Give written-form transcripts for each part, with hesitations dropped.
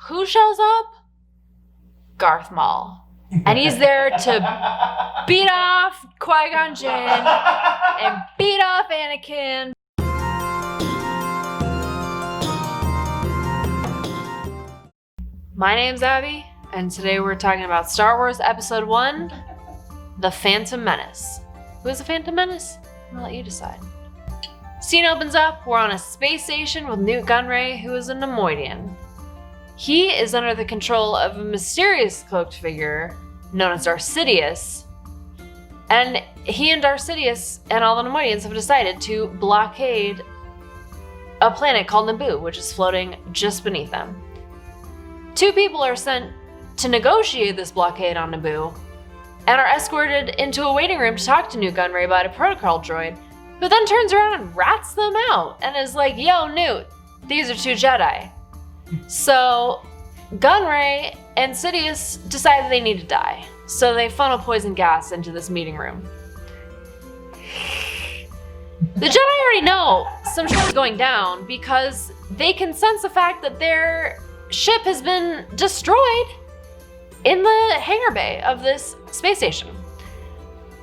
who shows up? Darth Maul. And he's there to beat off Qui-Gon Jinn and beat off Anakin. My name's Abby, and today we're talking about Star Wars Episode 1, The Phantom Menace. Who is the Phantom Menace? I'm gonna let you decide. Scene opens up, we're on a space station with Newt Gunray, who is a Neimoidian. He is under the control of a mysterious cloaked figure known as Darth Sidious, and he and Darth Sidious and all the Neimoidians have decided to blockade a planet called Naboo, which is floating just beneath them. 2 people are sent to negotiate this blockade on Naboo and are escorted into a waiting room to talk to Newt Gunray by a protocol droid, who then turns around and rats them out and is like, yo, Newt, these are 2 Jedi. So Gunray and Sidious decide that they need to die. So they funnel poison gas into this meeting room. The Jedi already know some shit is going down because they can sense the fact that their ship has been destroyed in the hangar bay of this space station.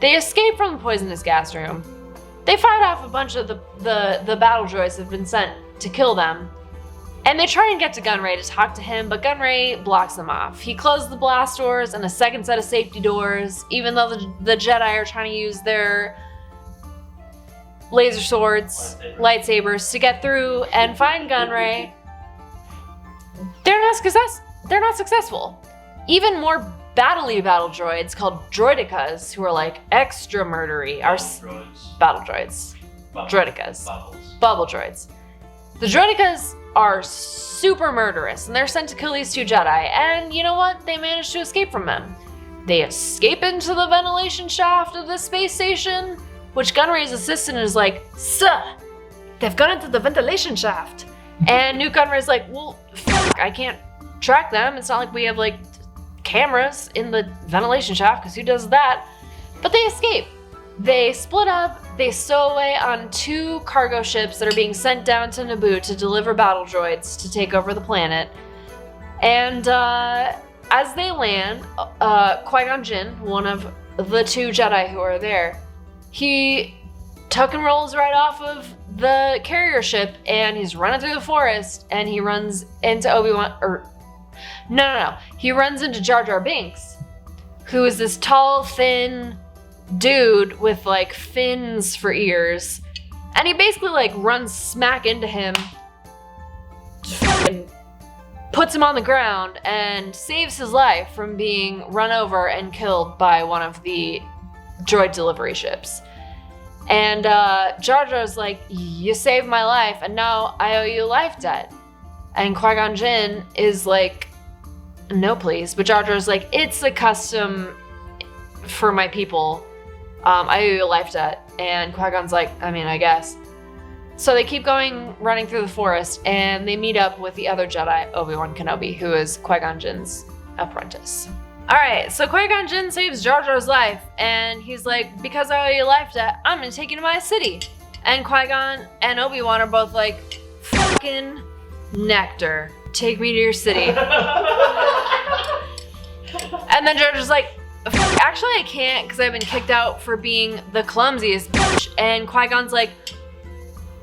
They escape from the poisonous gas room. They fight off a bunch of the battle droids that have been sent to kill them. And they try and get to Gunray to talk to him, but Gunray blocks them off. He closes the blast doors and a second set of safety doors, even though the Jedi are trying to use their laser swords, lightsabers to get through and find Gunray. They're not successful. Even more battle droids called droidicas, who are like extra murdery, are battle droids. Droidicas. Bubble droids. The droidicas are super murderous, and they're sent to kill these 2 Jedi, and you know what? They manage to escape from them. They escape into the ventilation shaft of this space station, which Gunray's assistant is like, "Sir, they've gone into the ventilation shaft." And Newt Gunray's like, well, I can't track them. It's not like we have like cameras in the ventilation shaft, because who does that? But they escape. They split up, they stow away on 2 cargo ships that are being sent down to Naboo to deliver battle droids to take over the planet. And as they land, Qui-Gon Jinn, one of the 2 Jedi who are there, he tuck and rolls right off of the carrier ship, and he's running through the forest, and he runs into Obi-Wan, he runs into Jar Jar Binks, who is this tall, thin dude with like fins for ears, and he basically like runs smack into him and puts him on the ground and saves his life from being run over and killed by one of the droid delivery ships. And Jar Jar's like, you saved my life, and now I owe you a life debt. And Qui-Gon Jinn is like, no please. But Jar Jar's like, it's a custom for my people. I owe you a life debt. And Qui-Gon's like, I mean, I guess. So they keep going, running through the forest, and they meet up with the other Jedi, Obi-Wan Kenobi, who is Qui-Gon Jinn's apprentice. Alright, so Qui-Gon Jinn saves Jar Jar's life, and he's like, because I owe you a life debt, I'm gonna take you to my city. And Qui-Gon and Obi-Wan are both like, fucking nectar, take me to your city. And then Jar Jar's like, actually I can't, because I've been kicked out for being the clumsiest bitch. And Qui-Gon's like,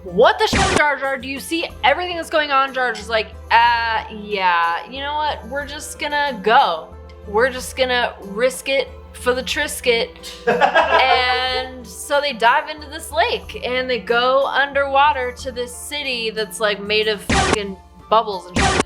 what the shit, Jar Jar? Do you see everything that's going on? Jar Jar's like, yeah, you know what? We're just gonna go. We're just gonna risk it for the Trisket. And so they dive into this lake, and they go underwater to this city that's like made of fucking bubbles and shit.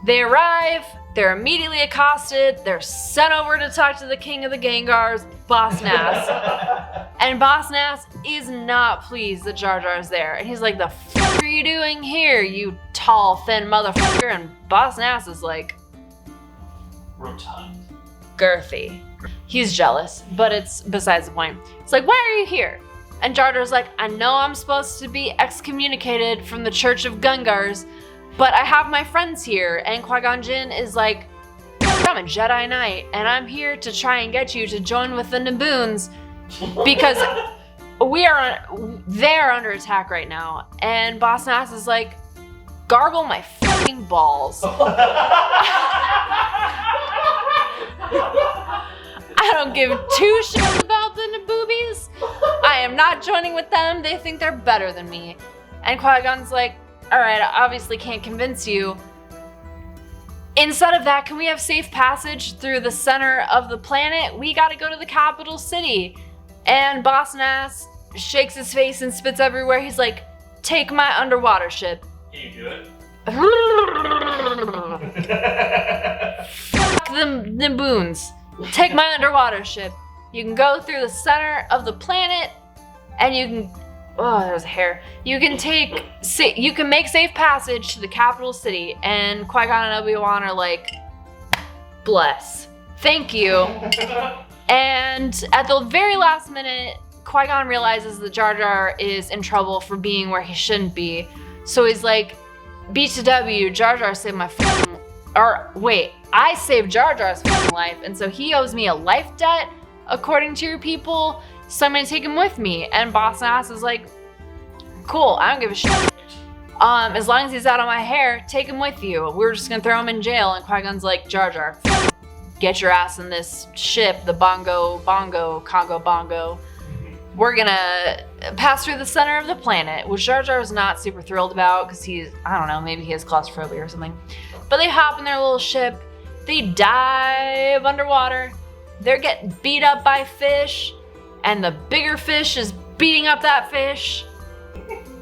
They arrive, they're immediately accosted, they're sent over to talk to the king of the Gangars, Boss Nass. And Boss Nass is not pleased that Jar Jar's there. And he's like, the fuck are you doing here, you tall, thin motherfucker? And Boss Nass is like, rotund. Girthy. He's jealous, but it's besides the point. It's like, why are you here? And Jar Jar's like, I know I'm supposed to be excommunicated from the Church of Gungars, but I have my friends here. And Qui-Gon Jinn is like, I'm a Jedi Knight, and I'm here to try and get you to join with the Naboons, because they're under attack right now. And Boss Nass is like, gargle my fucking balls. don't give two shits about the Naboobies. I am not joining with them. They think they're better than me. And Qui-Gon's like, all right, I obviously can't convince you. Instead of that, can we have safe passage through the center of the planet? We gotta go to the capital city. And Boss Nass shakes his face and spits everywhere. He's like, take my underwater ship. Can you do it? Fuck the boons. Take my underwater ship. You can go through the center of the planet, and you can. Oh, there's a hair. You can make safe passage to the capital city. And Qui-Gon and Obi-Wan are like, bless. Thank you. And at the very last minute, Qui-Gon realizes that Jar Jar is in trouble for being where he shouldn't be. So he's like, B2W, Jar Jar saved my fucking... Or, wait, I saved Jar Jar's fucking life, and so he owes me a life debt, according to your people, so I'm gonna take him with me. And Boss Nass is like, cool, I don't give a shit. As long as he's out of my hair, take him with you. We're just gonna throw him in jail. And Qui-Gon's like, Jar Jar, get your ass in this ship, the bongo, congo, bongo. We're gonna pass through the center of the planet, which Jar Jar is not super thrilled about because he's, I don't know, maybe he has claustrophobia or something. But they hop in their little ship, they dive underwater, they're getting beat up by fish, and the bigger fish is beating up that fish.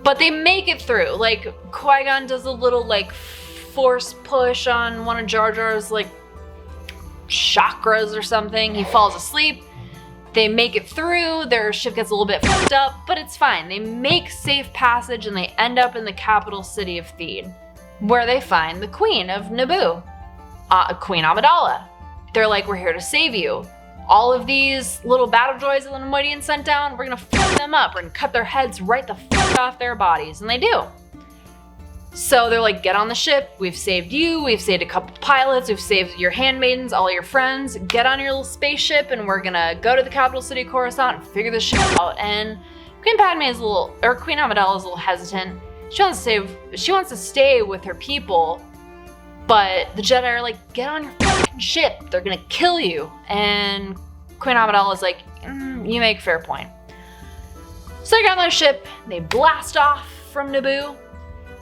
But they make it through. Like, Qui-Gon does a little, like, force push on one of Jar Jar's, like, chakras or something. He falls asleep. They make it through. Their ship gets a little bit fucked up, but it's fine. They make safe passage, and they end up in the capital city of Theed, where they find the Queen of Naboo, Queen Amidala. They're like, we're here to save you. All of these little battle droids that the Neimoidians sent down, we're gonna fuck them up. We're gonna cut their heads right the fuck off their bodies. And they do. So they're like, get on the ship. We've saved you. We've saved a couple pilots. We've saved your handmaidens, all your friends. Get on your little spaceship, and we're gonna go to the capital city of Coruscant and figure this shit out. And Queen Amidala is a little hesitant. She wants to stay with her people, but the Jedi are like, get on your fucking ship. They're gonna kill you. And Queen Amidala is like, you make a fair point. So they get on their ship. They blast off from Naboo.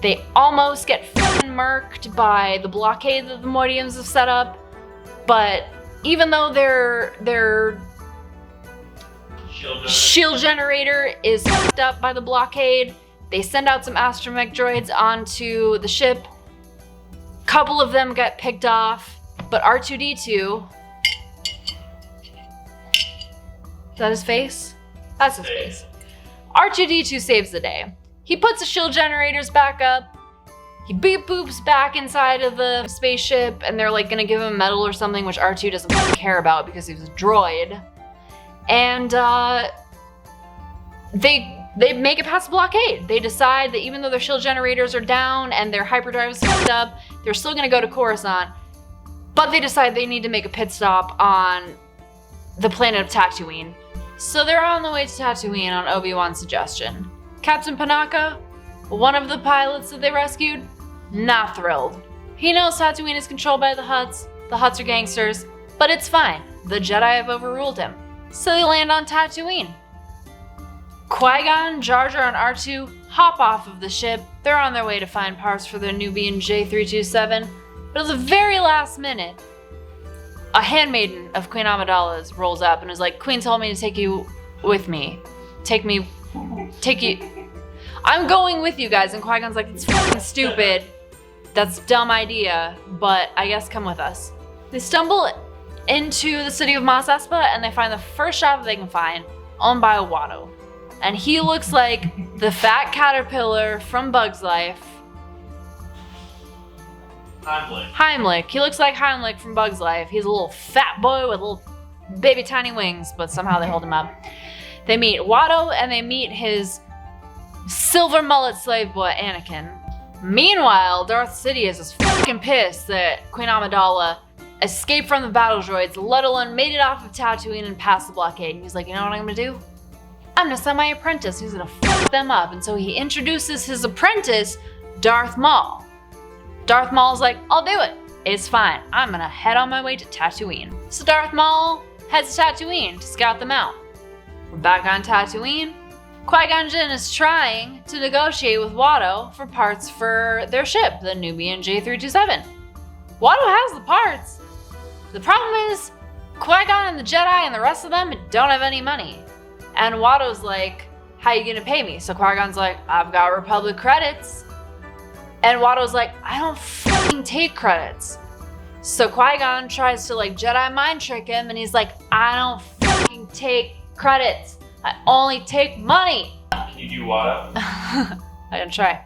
They almost get fucking murked by the blockade that the Neimoidians have set up. But even though their shield generator is fucked up by the blockade, they send out some astromech droids onto the ship. Couple of them get picked off, but R2-D2... Is that his face? That's his face. R2-D2 saves the day. He puts the shield generators back up. He beep boops back inside of the spaceship, and they're like gonna give him a medal or something, which R2 doesn't care about because he's a droid. And they make it past the blockade. They decide that even though their shield generators are down and their hyperdrive is fucked up, they're still gonna go to Coruscant. But they decide they need to make a pit stop on the planet of Tatooine. So they're on the way to Tatooine on Obi-Wan's suggestion. Captain Panaka, one of the pilots that they rescued, not thrilled. He knows Tatooine is controlled by the Hutts. The Hutts are gangsters, but it's fine. The Jedi have overruled him. So they land on Tatooine. Qui-Gon, Jar Jar, and R2 hop off of the ship. They're on their way to find parts for their Nubian J327. But at the very last minute, a handmaiden of Queen Amidala's rolls up and is like, Queen told me to take you with me. Take you. I'm going with you guys. And Qui-Gon's like, it's fucking stupid. That's a dumb idea, but I guess come with us. They stumble into the city of Mos Espa, and they find the first shop they can find, owned by a Watto. And he looks like the fat caterpillar from Bug's Life. Heimlich. He looks like Heimlich from Bug's Life. He's a little fat boy with little baby tiny wings, but somehow they hold him up. They meet Watto, and they meet his silver mullet slave boy, Anakin. Meanwhile, Darth Sidious is fucking pissed that Queen Amidala escaped from the battle droids, let alone made it off of Tatooine and passed the blockade. And he's like, you know what I'm gonna do? I'm gonna send my apprentice who's gonna fuck them up. And so he introduces his apprentice, Darth Maul. Darth Maul's like, I'll do it. It's fine. I'm gonna head on my way to Tatooine. So Darth Maul heads to Tatooine to scout them out. We're back on Tatooine. Qui-Gon Jinn is trying to negotiate with Watto for parts for their ship, the Nubian J327. Watto has the parts. The problem is, Qui-Gon and the Jedi and the rest of them don't have any money. And Watto's like, how you gonna pay me? So Qui-Gon's like, I've got Republic credits. And Watto's like, I don't fucking take credits. So Qui-Gon tries to like Jedi mind trick him, and he's like, I don't fucking take credits. I only take money. Can you do Watto? I didn't try.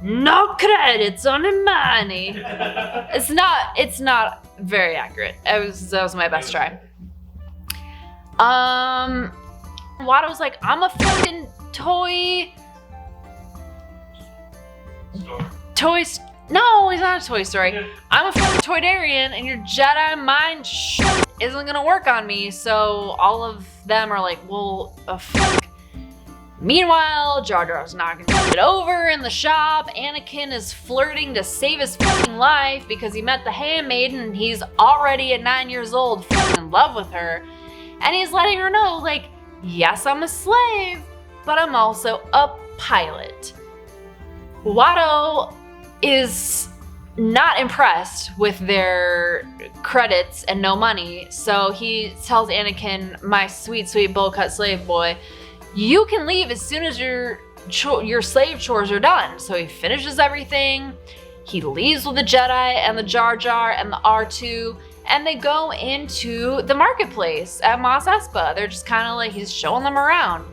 No credits, only money. It's not very accurate. That was my best try. Watto's like, I'm a fucking toy. No, he's not a Toy Story. I'm a fucking Toydarian, and your Jedi mind shit isn't gonna work on me. So all of them are like, well, fuck. Meanwhile, Jar Jar's knocking it over in the shop. Anakin is flirting to save his fucking life because he met the handmaiden, and he's already at 9 years old fucking in love with her. And he's letting her know, like, yes, I'm a slave, but I'm also a pilot. Watto is not impressed with their credits and no money, so he tells Anakin, my sweet, sweet bowl-cut slave boy, you can leave as soon as your slave chores are done. So he finishes everything, he leaves with the Jedi and the Jar Jar and the R2, and they go into the marketplace at Mos Espa. They're just kind of like, he's showing them around.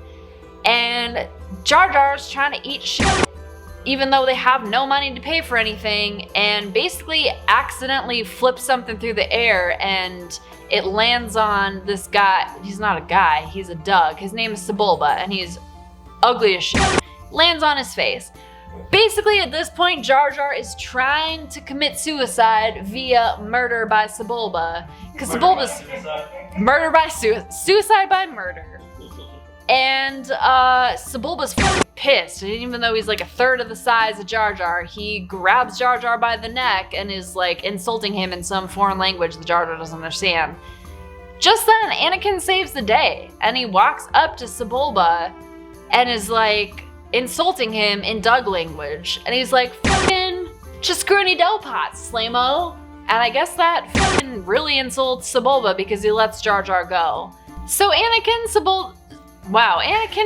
And Jar Jar's trying to eat shit, even though they have no money to pay for anything, and basically accidentally flips something through the air, and it lands on this guy. He's not a guy, he's a Doug. His name is Sebulba, and he's ugly as shit. Lands on his face. Basically, at this point, Jar Jar is trying to commit suicide via murder by Sebulba. Because Sebulba's suicide by murder. And Sebulba's pissed. And even though he's like a third of the size of Jar Jar, he grabs Jar Jar by the neck and is like insulting him in some foreign language that Jar Jar doesn't understand. Just then, Anakin saves the day, and he walks up to Sebulba and is like insulting him in Doug language. And he's like, fucking Chiscroony Delpots, Slamo. And I guess that fucking really insults Sebulba because he lets Jar Jar go. So Anakin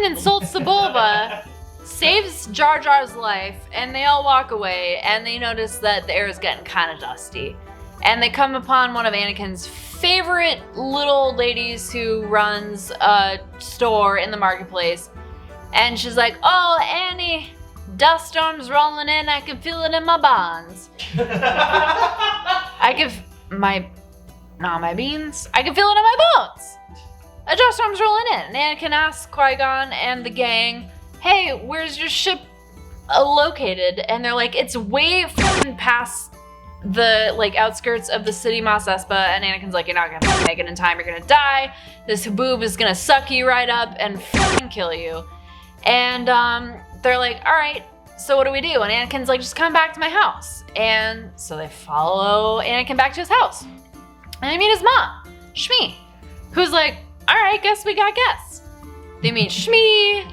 insults Sebulba, saves Jar Jar's life, and they all walk away, and they notice that the air is getting kind of dusty. And they come upon one of Anakin's favorite little old ladies who runs a store in the marketplace. And she's like, oh, Annie, dust storm's rolling in, I can feel it in my bonds. I can feel it in my bones. A dust storm's rolling in. And Anakin asks Qui-Gon and the gang, hey, where's your ship located? And they're like, it's way fucking past the like outskirts of the city Mos Espa. And Anakin's like, you're not gonna make it in time, you're gonna die. This haboob is gonna suck you right up and fucking kill you. And they're like, all right, so what do we do? And Anakin's like, just come back to my house. And so they follow Anakin back to his house. And they meet his mom, Shmi, who's like, all right, guess we got guests. They meet Shmi.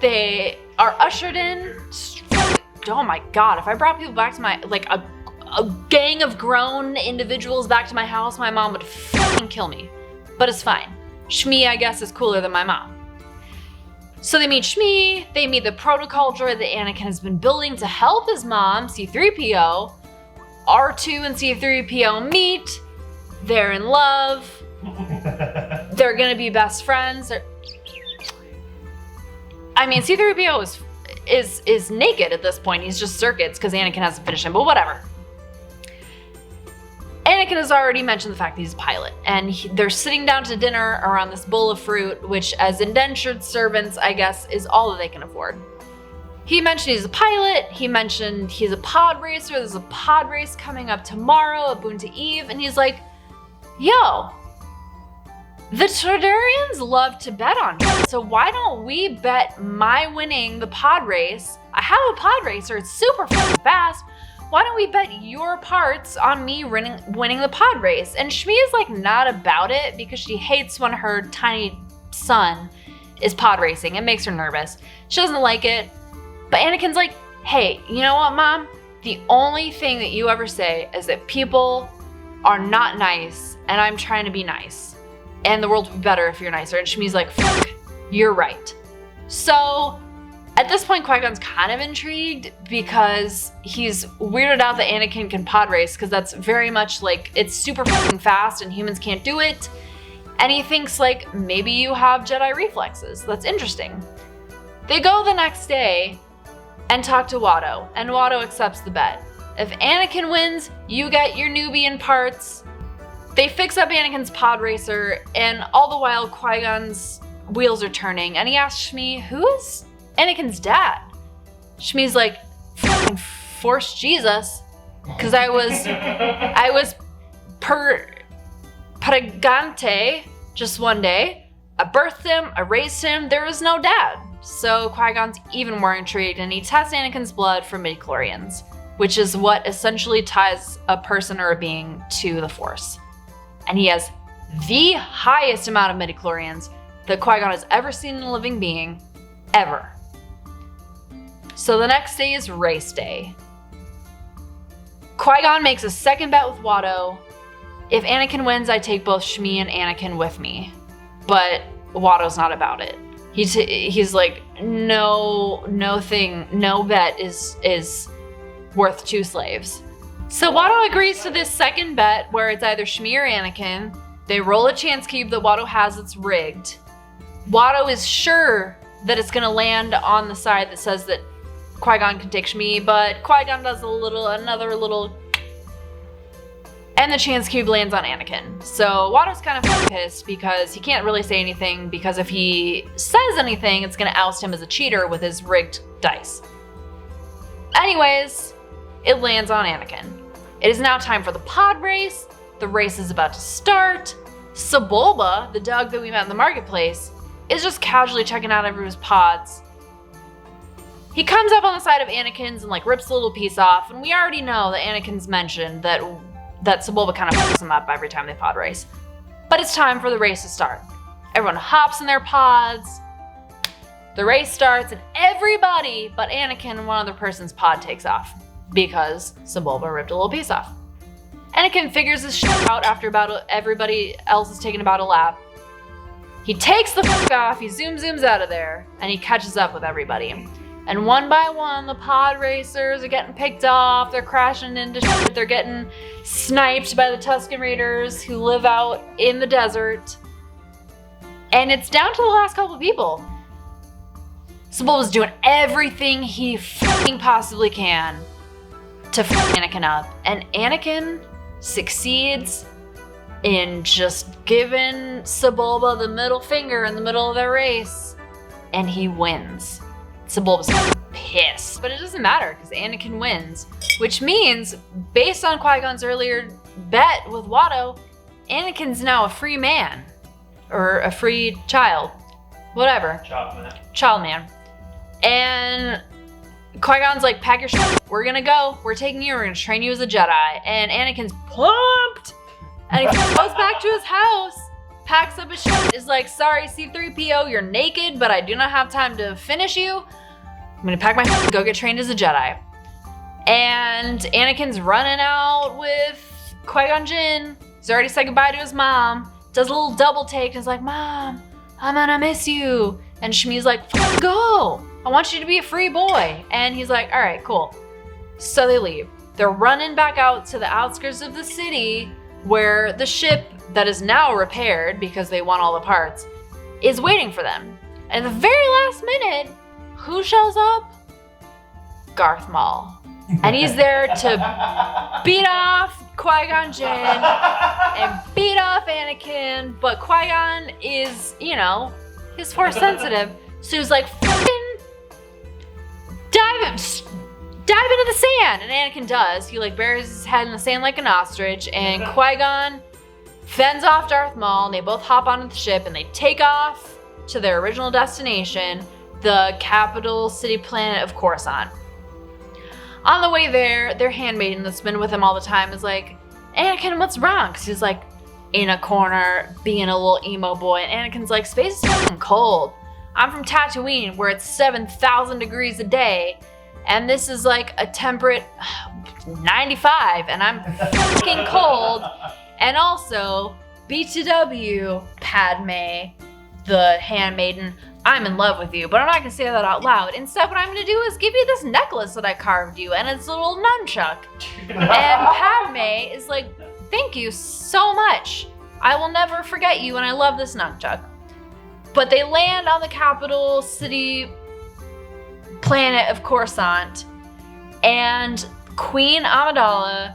They are ushered in. Oh my God, if I brought people back to my, like a gang of grown individuals back to my house, my mom would fucking kill me. But it's fine. Shmi, I guess, is cooler than my mom. So they meet Shmi, they meet the protocol droid that Anakin has been building to help his mom, C-3PO. R2 and C-3PO meet. They're in love. They're gonna be best friends. I mean, C-3PO is naked at this point. He's just circuits because Anakin hasn't finished him, but whatever. Anakin has already mentioned the fact that he's a pilot, and they're sitting down to dinner around this bowl of fruit, which as indentured servants, I guess, is all that they can afford. He mentioned he's a pilot, he mentioned he's a pod racer, there's a pod race coming up tomorrow at Boonta Eve, and he's like, yo, the Toydarians love to bet on me, so why don't we bet my winning the pod race? I have a pod racer, it's super fucking fast. why don't we bet your parts on me winning the pod race? And Shmi is like not about it because she hates when her tiny son is pod racing. It makes her nervous. She doesn't like it. But Anakin's like, hey, you know what, Mom? The only thing that you ever say is that people are not nice and I'm trying to be nice. And the world would be better if you're nicer. And Shmi's like, fuck, you're right. So at this point, Qui-Gon's kind of intrigued because he's weirded out that Anakin can pod race because that's very much like, it's super fucking fast and humans can't do it. And he thinks like, maybe you have Jedi reflexes. That's interesting. They go the next day and talk to Watto, and Watto accepts the bet. If Anakin wins, you get your Nubian parts. They fix up Anakin's pod racer, and all the while Qui-Gon's wheels are turning, and he asks Shmi, who is Anakin's dad? Shmi's like, fucking Force Jesus, because I was pregante just one day. I birthed him, I raised him, there is no dad. So Qui-Gon's even more intrigued, and he tests Anakin's blood for midichlorians, which is what essentially ties a person or a being to the Force. And he has the highest amount of midichlorians that Qui-Gon has ever seen in a living being, ever. So the next day is race day. Qui-Gon makes a second bet with Watto. If Anakin wins, I take both Shmi and Anakin with me. But Watto's not about it. He's like, no bet is worth 2 slaves. So Watto agrees to this second bet where it's either Shmi or Anakin. They roll a chance cube that Watto has that's rigged. Watto is sure that it's gonna land on the side that says that Qui-Gon can take Shmi, but Qui-Gon does another little, and the chance cube lands on Anakin. So Watto's kind of pissed because he can't really say anything, because if he says anything, it's gonna oust him as a cheater with his rigged dice. Anyways, it lands on Anakin. It is now time for the pod race. The race is about to start. Sebulba, the dog that we met in the marketplace, is just casually checking out everyone's pods. He comes up on the side of Anakin's and like rips a little piece off, and we already know that Anakin's mentioned that Sebulba kind of fucks him up every time they pod race. But it's time for the race to start. Everyone hops in their pods. The race starts, and everybody but Anakin and one other person's pod takes off because Sebulba ripped a little piece off. Anakin figures this shit out after about everybody else has taken about a lap. He takes the fuck off, he zooms out of there, and he catches up with everybody. And one by one, the pod racers are getting picked off, they're crashing into shit, they're getting sniped by the Tusken Raiders who live out in the desert. And it's down to the last couple of people. Sebulba's doing everything he fucking possibly can to fuck Anakin up. And Anakin succeeds in just giving Sebulba the middle finger in the middle of the race. And he wins. Sebulba's pissed, but it doesn't matter because Anakin wins, which means, based on Qui-Gon's earlier bet with Watto, Anakin's now a free man, or a free child, whatever. Child man. And Qui-Gon's like, pack your shit, we're gonna go, we're taking you, we're gonna train you as a Jedi. And Anakin's pumped, and he goes back to his house, packs up his shit, is like, sorry C-3PO, you're naked, but I do not have time to finish you. I'm gonna pack my shit and go get trained as a Jedi. And Anakin's running out with Qui-Gon Jinn. He's already said goodbye to his mom. Does a little double take and is like, Mom, I'm gonna miss you. And Shmi's like, go, I want you to be a free boy. And he's like, all right, cool. So they leave. They're running back out to the outskirts of the city where the ship that is now repaired because they won all the parts is waiting for them. And at the very last minute, who shows up? Darth Maul. And he's there to beat off Qui-Gon Jinn and beat off Anakin, but Qui-Gon is, he's Force sensitive. So he's like, fucking dive into the sand. And Anakin does. He buries his head in the sand like an ostrich, and Qui-Gon fends off Darth Maul, and they both hop onto the ship and they take off to their original destination, the capital city planet of Coruscant. On the way there, their handmaiden that's been with him all the time is like, Anakin, what's wrong? Because he's like in a corner being a little emo boy. And Anakin's like, space is fucking cold. I'm from Tatooine where it's 7,000 degrees a day. And this is like a temperate 95 and I'm fucking cold. And also, BTW, Padme, the handmaiden, I'm in love with you, but I'm not gonna say that out loud. Instead, what I'm gonna do is give you this necklace that I carved you, and it's a little nunchuck. And Padme is like, thank you so much. I will never forget you, and I love this nunchuck. But they land on the capital city planet of Coruscant, and Queen Amidala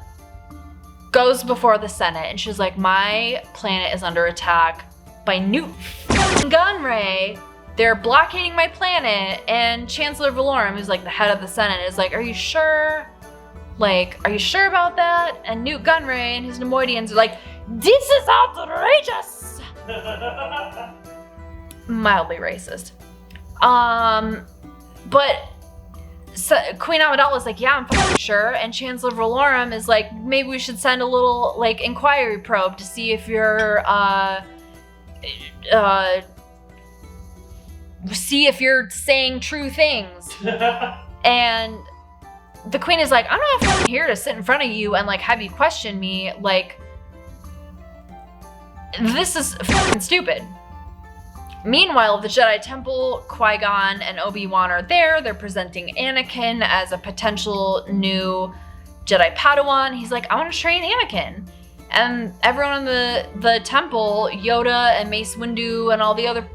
goes before the Senate, and she's like, my planet is under attack by Newt Gunray. They're blockading my planet. And Chancellor Valorum, who's like the head of the Senate, is like, are you sure? Like, are you sure about that? And Newt Gunray and his Nemoidians are like, this is outrageous! Mildly racist. But so Queen Amidala's like, yeah, I'm fucking sure. And Chancellor Valorum is like, maybe we should send a little like inquiry probe to see if you're saying true things. And the queen is like, I'm not fucking here to sit in front of you and like have you question me. Like, this is fucking stupid. Meanwhile, the Jedi Temple, Qui-Gon and Obi-Wan are there. They're presenting Anakin as a potential new Jedi Padawan. He's like, I want to train Anakin. And everyone in the temple, Yoda and Mace Windu and all the other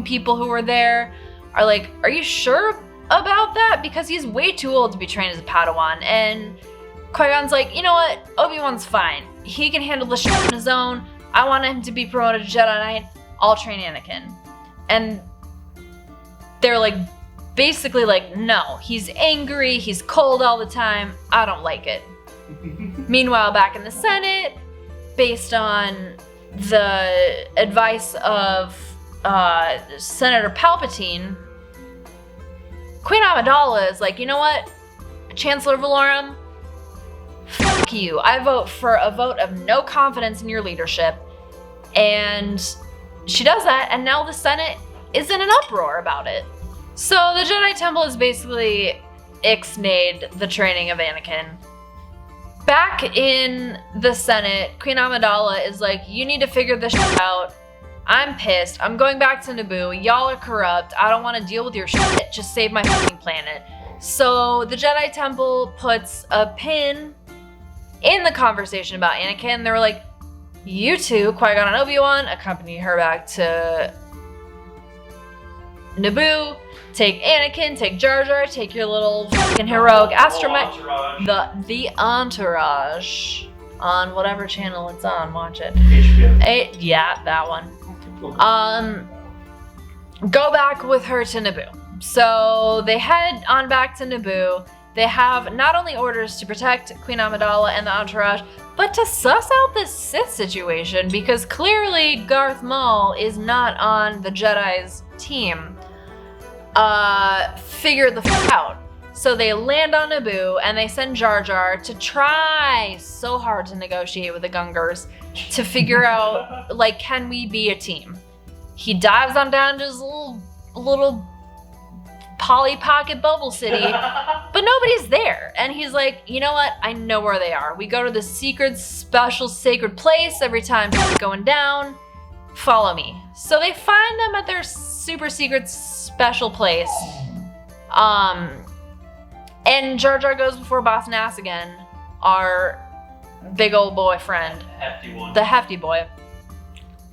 people who were there are like, are you sure about that? Because he's way too old to be trained as a Padawan. And Qui-Gon's like, you know what? Obi-Wan's fine. He can handle the shit on his own. I want him to be promoted to Jedi Knight. I'll train Anakin. And they're like, basically like, no, he's angry, he's cold all the time, I don't like it. Meanwhile, back in the Senate, based on the advice of Senator Palpatine, Queen Amidala is like, you know what, Chancellor Valorum, fuck you. I vote for a vote of no confidence in your leadership. And she does that, and now the Senate is in an uproar about it. So the Jedi Temple is basically ixnayed the training of Anakin. Back in the Senate, Queen Amidala is like, you need to figure this shit out. I'm pissed. I'm going back to Naboo. Y'all are corrupt. I don't want to deal with your shit. Just save my fucking planet. So the Jedi Temple puts a pin in the conversation about Anakin. They were like, you two, Qui-Gon and Obi-Wan, accompany her back to Naboo. Take Anakin, take Jar Jar, take your little fucking heroic astromech. The Entourage. On whatever channel it's on, watch it. HBO. Yeah, that one. Go back with her to Naboo. So they head on back to Naboo. They have not only orders to protect Queen Amidala and the Entourage, but to suss out this Sith situation, because clearly Darth Maul is not on the Jedi's team. Figure the f out. So they land on Naboo and they send Jar Jar to try so hard to negotiate with the Gungars to figure out, like, can we be a team? He dives on down to his little Polly Pocket Bubble City, but nobody's there. And he's like, you know what? I know where they are. We go to the secret, special, sacred place every time shit's going down. Follow me. So they find them at their super secret, special place. And Jar Jar goes before Boss Nass again, our big old boyfriend, the hefty boy,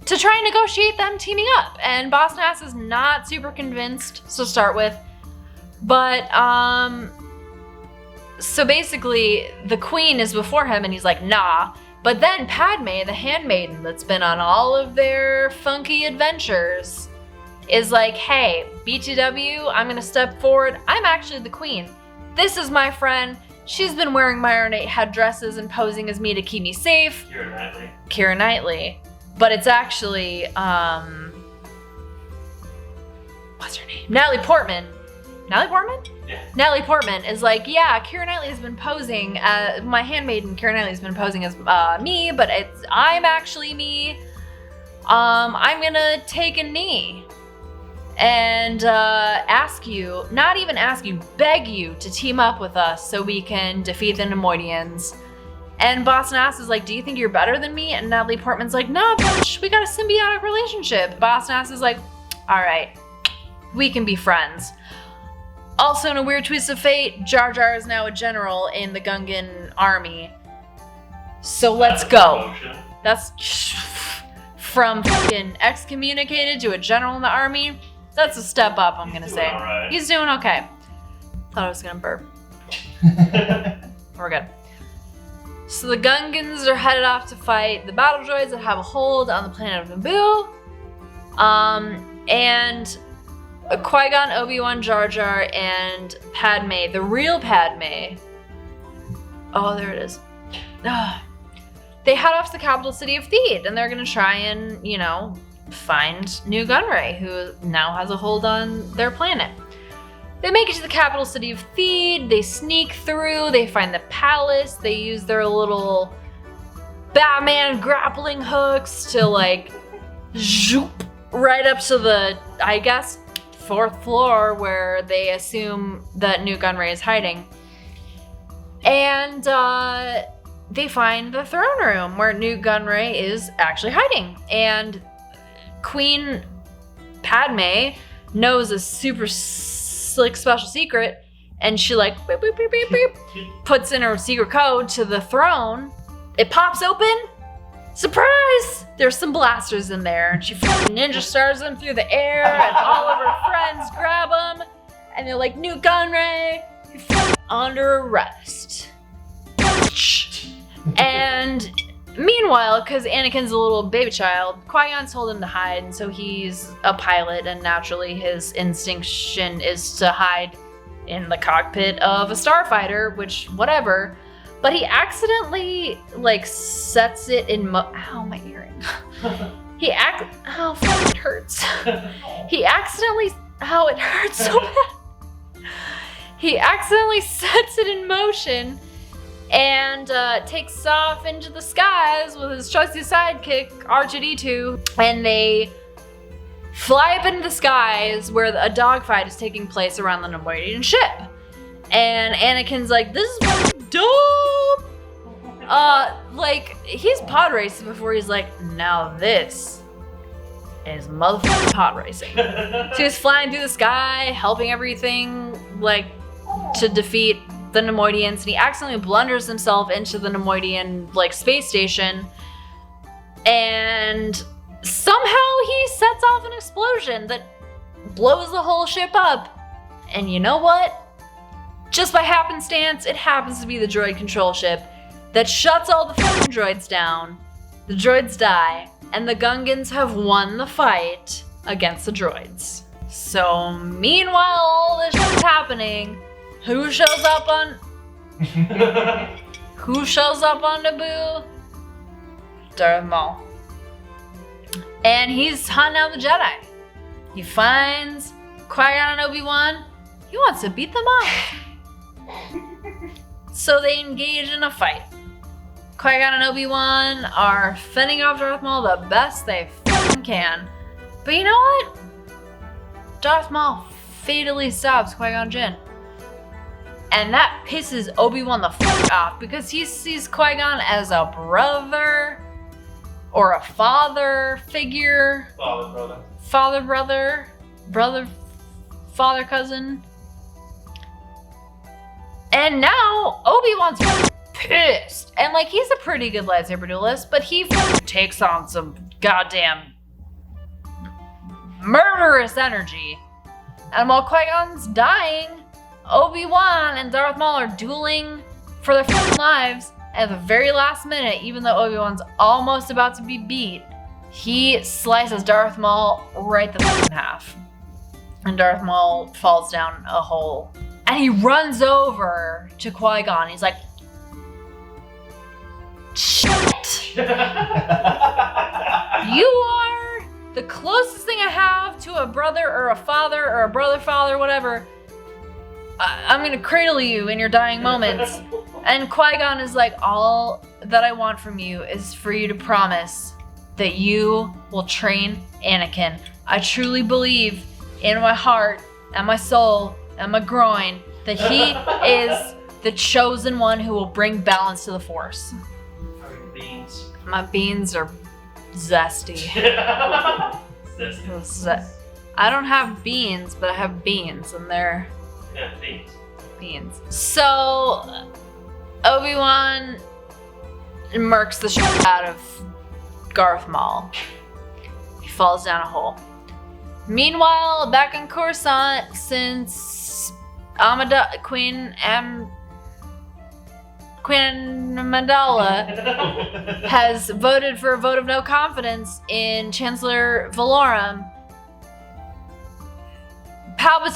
to try and negotiate them teaming up. And Boss Nass is not super convinced to start with. But, so basically, the queen is before him, and he's like, nah. But then Padme, the handmaiden that's been on all of their funky adventures, is like, hey, BTW, I'm gonna step forward. I'm actually the queen. This is my friend. She's been wearing my ornate headdresses and posing as me to keep me safe. Keira Knightley. But it's actually, what's her name? Natalie Portman. Natalie Portman? Yeah. Natalie Portman is like, yeah, Keira Knightley has been posing, my handmaiden Keira Knightley has been posing as me, but I'm actually me. I'm gonna take a knee and ask you, not even ask you, beg you to team up with us so we can defeat the Nemoidians. And Boston Ass is like, do you think you're better than me? And Natalie Portman's like, no, bitch, we got a symbiotic relationship. Boston Ass is like, all right, we can be friends. Also, in a weird twist of fate, Jar Jar is now a general in the Gungan army. So let's go. That's from fucking excommunicated to a general in the army. That's a step up, I'm gonna say. Right. He's doing okay. Thought I was gonna burp. We're good. So the Gungans are headed off to fight the battle droids that have a hold on the planet of Naboo. And Qui-Gon, Obi-Wan, Jar Jar, and Padme, the real Padme. Oh, there it is. They head off to the capital city of Theed, and they're gonna try and, find New Gunray, who now has a hold on their planet. They make it to the capital city of Theed, they sneak through, they find the palace, they use their little Batman grappling hooks to zoop right up to the, I guess, 4th floor where they assume that New Gunray is hiding. And they find the throne room where New Gunray is actually hiding. And Queen Padme knows a super slick special secret, and she beep, beep, beep, beep, beep, puts in her secret code to the throne. It pops open. Surprise! There's some blasters in there, and she ninja stars them through the air, and all of her friends grab them, and they're like, New Gunray, you're under arrest. And meanwhile, because Anakin's a little baby child, Qui-Gon told him to hide, and so he's a pilot, and naturally his instinction is to hide in the cockpit of a starfighter, which, whatever. But he accidentally, sets it in ow, my earring. Oh, it hurts. He accidentally, it hurts so bad. He accidentally sets it in motion and takes off into the skies with his trusty sidekick, R2-D2, and they fly up into the skies where a dogfight is taking place around the Nemoidian ship. And Anakin's like, this is dope! He's pod racing before he's like, now this is motherfucking pod racing. So he's flying through the sky, helping everything, to defeat the Nemoidians, and he accidentally blunders himself into the Nemoidian, space station, and somehow he sets off an explosion that blows the whole ship up. And you know what? Just by happenstance, it happens to be the droid control ship that shuts all the fucking droids down. The droids die, and the Gungans have won the fight against the droids. So meanwhile all this shit's happening, who shows up on Naboo? Darth Maul. And he's hunting down the Jedi. He finds Qui-Gon and Obi-Wan. He wants to beat them up. So they engage in a fight. Qui-Gon and Obi-Wan are fending off Darth Maul the best they fucking can. But you know what? Darth Maul fatally stabs Qui-Gon Jinn. And that pisses Obi-Wan the fuck off because he sees Qui-Gon as a brother or a father figure. Father, cousin. And now Obi-Wan's pissed. And he's a pretty good lightsaber duelist, but he takes on some goddamn murderous energy. And while Qui-Gon's dying, Obi-Wan and Darth Maul are dueling for their lives. At the very last minute, even though Obi-Wan's almost about to be beat, he slices Darth Maul right the in half. And Darth Maul falls down a hole. And he runs over to Qui-Gon. He's like, shit! You are the closest thing I have to a brother or a father or a brother-father, whatever. I'm gonna cradle you in your dying moments. And Qui-Gon is like, all that I want from you is for you to promise that you will train Anakin. I truly believe in my heart and my soul and my groin that he is the chosen one who will bring balance to the Force. Beans. My beans are zesty. I don't have beans, but I have beans, and they're beans. So Obi-Wan murks the shit out of Darth Maul. He falls down a hole. Meanwhile, back in Coruscant, since Queen Amidala has voted for a vote of no confidence in Chancellor Valorum, Papa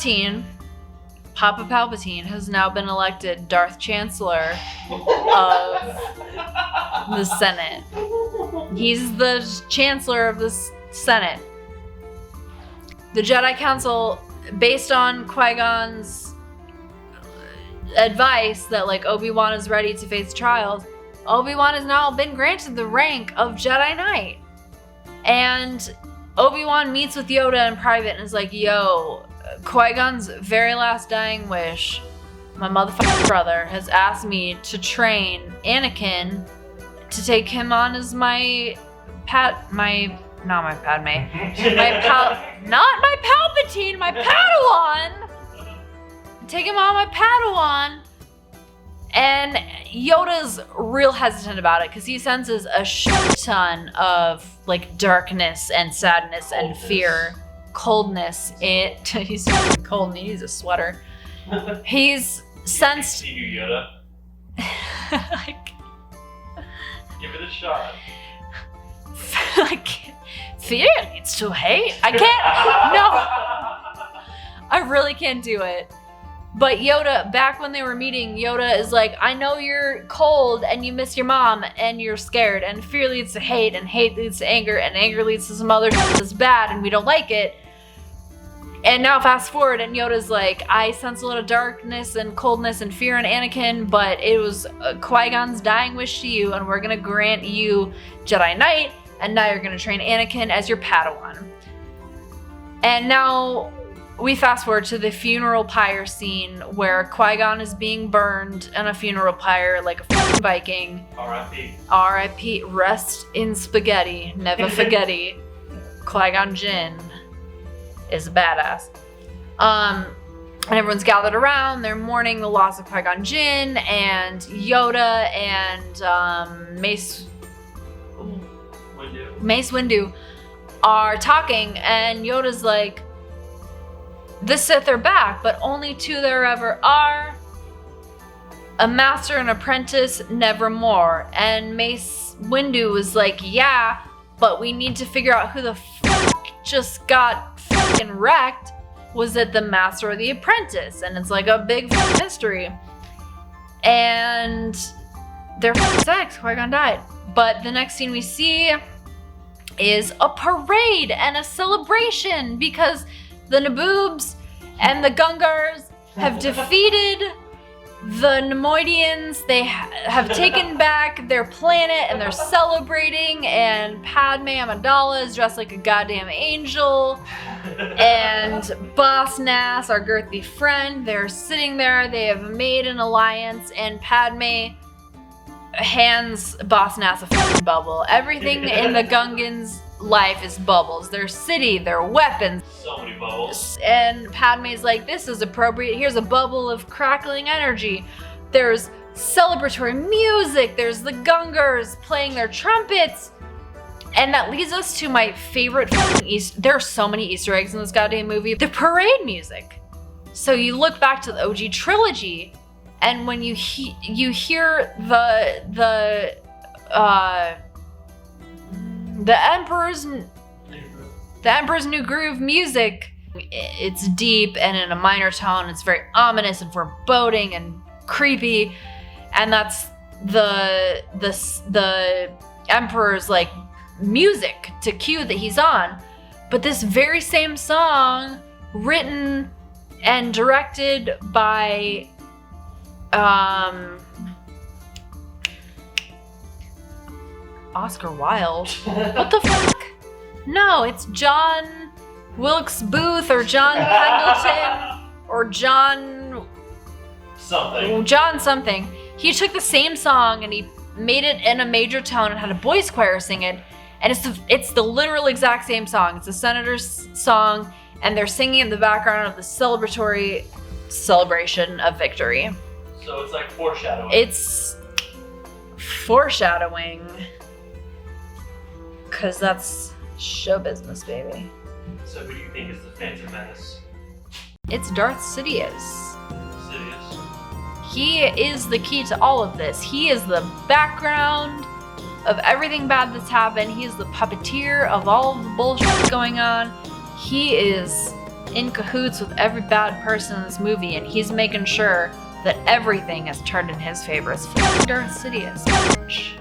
Palpatine has now been elected Darth Chancellor of the Senate. He's the Chancellor of the Senate. The Jedi Council, based on Qui-Gon's advice that like Obi-Wan is ready to face trials, Obi-Wan has now been granted the rank of Jedi Knight. And Obi-Wan meets with Yoda in private and is like, yo, Qui-Gon's very last dying wish, my motherfucking brother, has asked me to train Anakin to take him on as not my Palpatine, my Padawan. Take him on my Padawan. And Yoda's real hesitant about it because he senses a shit ton of like darkness and sadness and fear. Coldness. He's cold and he needs a sweater. He's sensed. See you, Yoda. Like, give it a shot. Like, fear leads to hate. I can't. No, I really can't do it. But Yoda, back when they were meeting, Yoda is like, I know you're cold and you miss your mom and you're scared, and fear leads to hate, and hate leads to anger, and anger leads to some other shit that's bad and we don't like it. And now fast forward and Yoda's like, I sense a lot of darkness and coldness and fear in Anakin, but it was Qui-Gon's dying wish to you, and we're gonna grant you Jedi Knight, and now you're gonna train Anakin as your Padawan. And now we fast forward to the funeral pyre scene where Qui-Gon is being burned in a funeral pyre like a fucking Viking. R.I.P. R.I.P. Rest in spaghetti, never forgetty. Qui-Gon Jinn is a badass. And everyone's gathered around. They're mourning the loss of Qui-Gon Jinn, and Yoda and Mace Windu are talking, and Yoda's like, the Sith are back, but only two there ever are. A master and apprentice, nevermore. And Mace Windu was like, yeah, but we need to figure out who the just got fucking wrecked. Was it the master or the apprentice? And it's like a big mystery. And they're sex. Qui-Gon died. But the next scene we see is a parade and a celebration because the Naboobs and the Gungars have defeated the Nemoidians. They have taken back their planet and they're celebrating, and Padme Amidala is dressed like a goddamn angel, and Boss Nass, our girthy friend, they're sitting there. They have made an alliance, and Padme hands Boss Nass a fucking bubble. Everything in the Gungans' life is bubbles. Their city, their weapons. So many bubbles. And Padme's like, this is appropriate. Here's a bubble of crackling energy. There's celebratory music. There's the Gungars playing their trumpets. And that leads us to my favorite there are so many Easter eggs in this goddamn movie. The parade music. So you look back to the OG trilogy, and when you hear the Emperor's New Groove music, it's deep and in a minor tone. It's very ominous and foreboding and creepy, and that's the Emperor's like music to cue that he's on. But this very same song, written and directed by Oscar Wilde. What the fuck? No, it's John Wilkes Booth or John Pendleton or John something. He took the same song and he made it in a major tone and had a boys choir sing it. And it's the literal exact same song. It's the Senator's song, and they're singing in the background of the celebratory celebration of victory. So it's like foreshadowing. It's foreshadowing. Because that's show business, baby. So who do you think is the Phantom Menace? It's Darth Sidious. Sidious. He is the key to all of this. He is the background of everything bad that's happened. He is the puppeteer of all of the bullshit going on. He is in cahoots with every bad person in this movie, and he's making sure that everything is turned in his favor. It's fucking Darth Sidious, bitch.